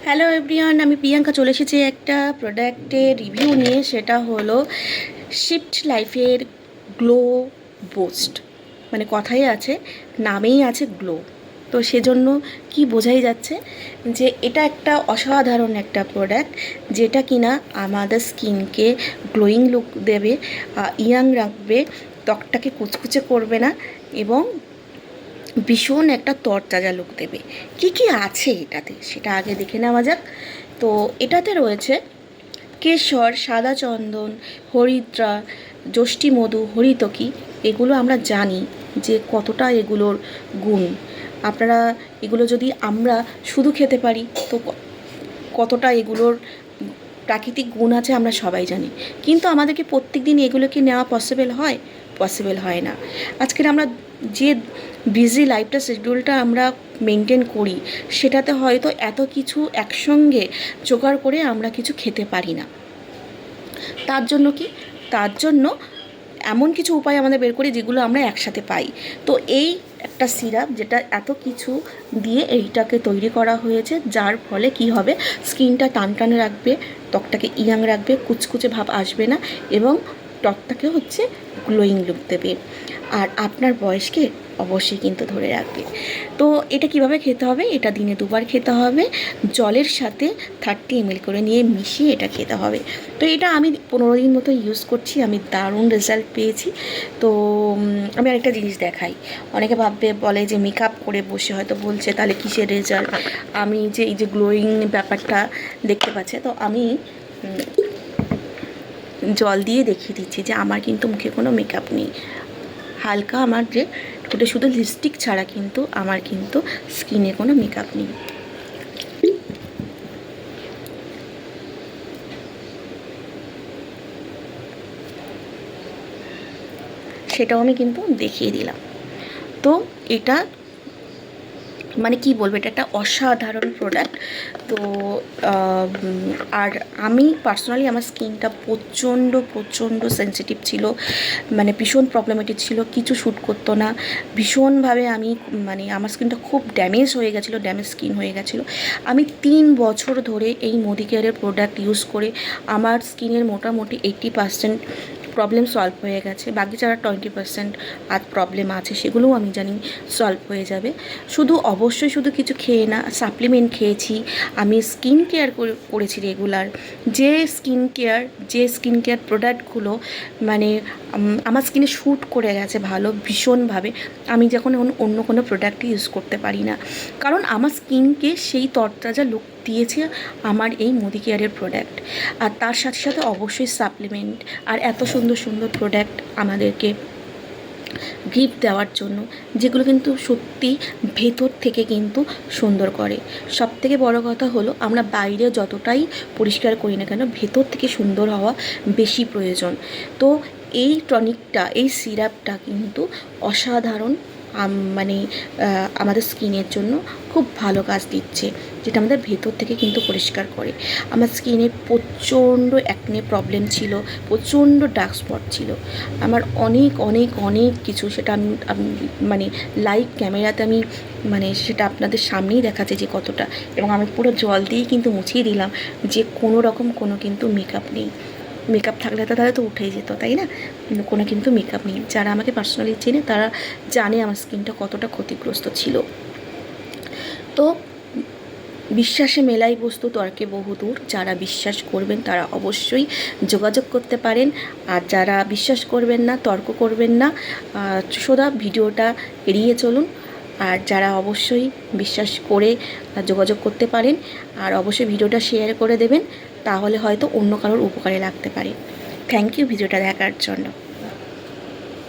Hello everyone, আমি প্রিয়াঙ্কা চলে এসেছি একটা প্রোডাক্টের রিভিউ নিয়ে। সেটা হলো শিফট লাইফের গ্লো বুস্ট। মানে কথাই আছে, নামেই আছে গ্লো। তো সেজন্য কি বোঝাই যাচ্ছে যে এটা একটা অসাধারণ একটা প্রোডাক্ট, যেটা কিনা আমাদের স্কিনকে গ্লোয়িং লুক দেবে, ইয়াং রাখবে, ত্বকটাকে কুচকুচে করবে না, এবং ভীষণ একটা তরতাজা লুক দেবে। কি কি আছে এটাতে সেটা আগে দেখে নেওয়া যাক। তো এটাতে রয়েছে কেশর, সাদা চন্দন, হরিদ্রা, যষ্টি মধু, হরিতকি। এগুলো আমরা জানি যে কতটা এগুলোর গুণ। আপনারা এগুলো যদি আমরা শুধু খেতে পারি তো কতটা এগুলোর প্রাকৃতিক গুণ আছে আমরা সবাই জানি। কিন্তু আমাদেরকে প্রত্যেক দিন এগুলোকে নেওয়া পসিবল হয়? পসিবল হয় না। আজকের আমরা যে বিজি লাইফটা শিডিউলটা আমরা মেনটেন করি, সেটাতে হয়তো এত কিছু একসঙ্গে জোগাড় করে আমরা কিছু খেতে পারি না। তার জন্য কি, তার জন্য এমন কিছু উপায় আমাদের বের করি যেগুলো আমরা একসাথে পাই। তো এই একটা সিরাপ যেটা এত কিছু দিয়ে এইটাকে তৈরি করা হয়েছে, যার ফলে কি হবে, স্কিনটা টানটানে রাখবে, ত্বকটাকে ইয়াং রাখবে, কুচকুচে ভাব আসবে না, এবং ত্বকটাকে হচ্ছে গ্লোয়িং লুক দেবে, আর আপনার বয়সকে অবশ্যই কিন্তু ধরে রাখবে। তো এটা কিভাবে খেতে হবে? এটা দিনে 2বার খেতে হবে, জলের সাথে 30 ml করে নিয়ে মিশিয়ে এটা খেতে হবে। তো এটা আমি 15 দিন মতো ইউজ করছি, আমি দারুণ রেজাল্ট পেয়েছি। তো আমি আরেকটা জিনিস দেখাই। অনেকে ভাববে, বলে যে মেকআপ করে বসে হয়তো বলছে তাহলে কিসের রেজাল্ট। আমি যে এই যে গ্লোয়িং ব্যাপারটা দেখতে পাচ্ছে, তো আমি জল দিয়ে দেখিয়ে দিচ্ছি যে আমার কিন্তু মুখে কোনো মেকআপ নেই। হালকা আমার যে ঠোঁটে শুধু লিপস্টিক ছাড়া কিন্তু আমার কিন্তু স্কিনে কোনো মেকআপ নেই। সেটাও আমি কিন্তু দেখিয়ে দিলাম। তো এটা মানে কি বলবো, এটা একটা অসাধারণ প্রোডাক্ট। তো আর আমি পার্সোনালি আমার স্কিনটা প্রচণ্ড প্রচণ্ড সেন্সিটিভ ছিল, মানে ভীষণ প্রবলেমেটিক ছিল, কিছু শ্যুট করতো না ভীষণভাবে। আমি মানে আমার স্কিনটা খুব ড্যামেজ হয়ে গেছিলো, ড্যামেজ স্কিন হয়ে গেছিলো। আমি 3 বছর ধরে এই মোদিকেয়ারের প্রোডাক্ট ইউজ করে আমার স্কিনের মোটামুটি 80% প্রবলেম সলভ হয়ে গেছে। বাকি যারা 20% আর প্রবলেম আছে সেগুলোও আমি জানি সলভ হয়ে যাবে। অবশ্যই শুধু কিছু খেয়ে না, সাপ্লিমেন্ট খেয়েছি, আমি স্কিন কেয়ার করেছি রেগুলার। যে স্কিন কেয়ার প্রোডাক্টগুলো মানে আমার স্কিনে শ্যুট করে গেছে ভালো ভীষণভাবে, আমি যখন অন্য কোনো প্রোডাক্টই ইউজ করতে পারি না, কারণ আমার স্কিনকে সেই তরতাজা লুক দিয়েছে আমার এই মোদিকেয়ারের প্রোডাক্ট। আর তার সাথে সাথে অবশ্যই সাপ্লিমেন্ট আর এত সুন্দর সুন্দর প্রোডাক্ট আমাদেরকে গিফট দেওয়ার জন্য, যেগুলো কিন্তু সত্যি ভেতর থেকে কিন্তু সুন্দর করে। সবথেকে বড় কথা হলো, আমরা বাইরে যতটাই পরিষ্কার করি না কেন, ভেতর থেকে সুন্দর হওয়া বেশি প্রয়োজন। তো এই টনিকটা, এই সিরাপটা কিন্তু অসাধারণ, মানে আমাদের স্কিনের জন্য খুব ভালো কাজ দিচ্ছে, যেটা আমাদের ভেতর থেকে কিন্তু পরিষ্কার করে। আমার স্কিনে প্রচণ্ড অ্যাকনে প্রবলেম ছিল, প্রচণ্ড ডার্ক স্পট ছিল আমার, অনেক অনেক অনেক কিছু। সেটা আমি মানে লাইভ ক্যামেরাতে আমি মানে সেটা আপনাদের সামনেই দেখাচ্ছে যে কতটা, এবং আমি পুরো জল দিয়েই কিন্তু মুছিয়ে দিলাম যে কোনো রকম কোনো কিন্তু মেকআপ নেই। মেকআপ থাকলে তো তাহলে তো উঠেই যেত, তাই না? কোনো কিন্তু মেকআপ নেই। যারা আমাকে পার্সোনালি চেনে তারা জানে আমার স্কিনটা কতটা ক্ষতিগ্রস্ত ছিল। তো বিশ্বাসে মেলাই বস্তু তর্কে বহুদূর। যারা বিশ্বাস করবেন তারা অবশ্যই যোগাযোগ করতে পারেন, আর যারা বিশ্বাস করবেন না, তর্ক করবেন না, সোজা ভিডিওটা এড়িয়ে চলুন। আর যারা অবশ্যই বিশ্বাস করে যোগাযোগ করতে পারেন, আর অবশ্যই ভিডিওটা শেয়ার করে দেবেন, তাহলে হয়তো অন্য কারোর উপকারে লাগতে পারে। থ্যাংক ইউ ভিডিওটা দেখার জন্য।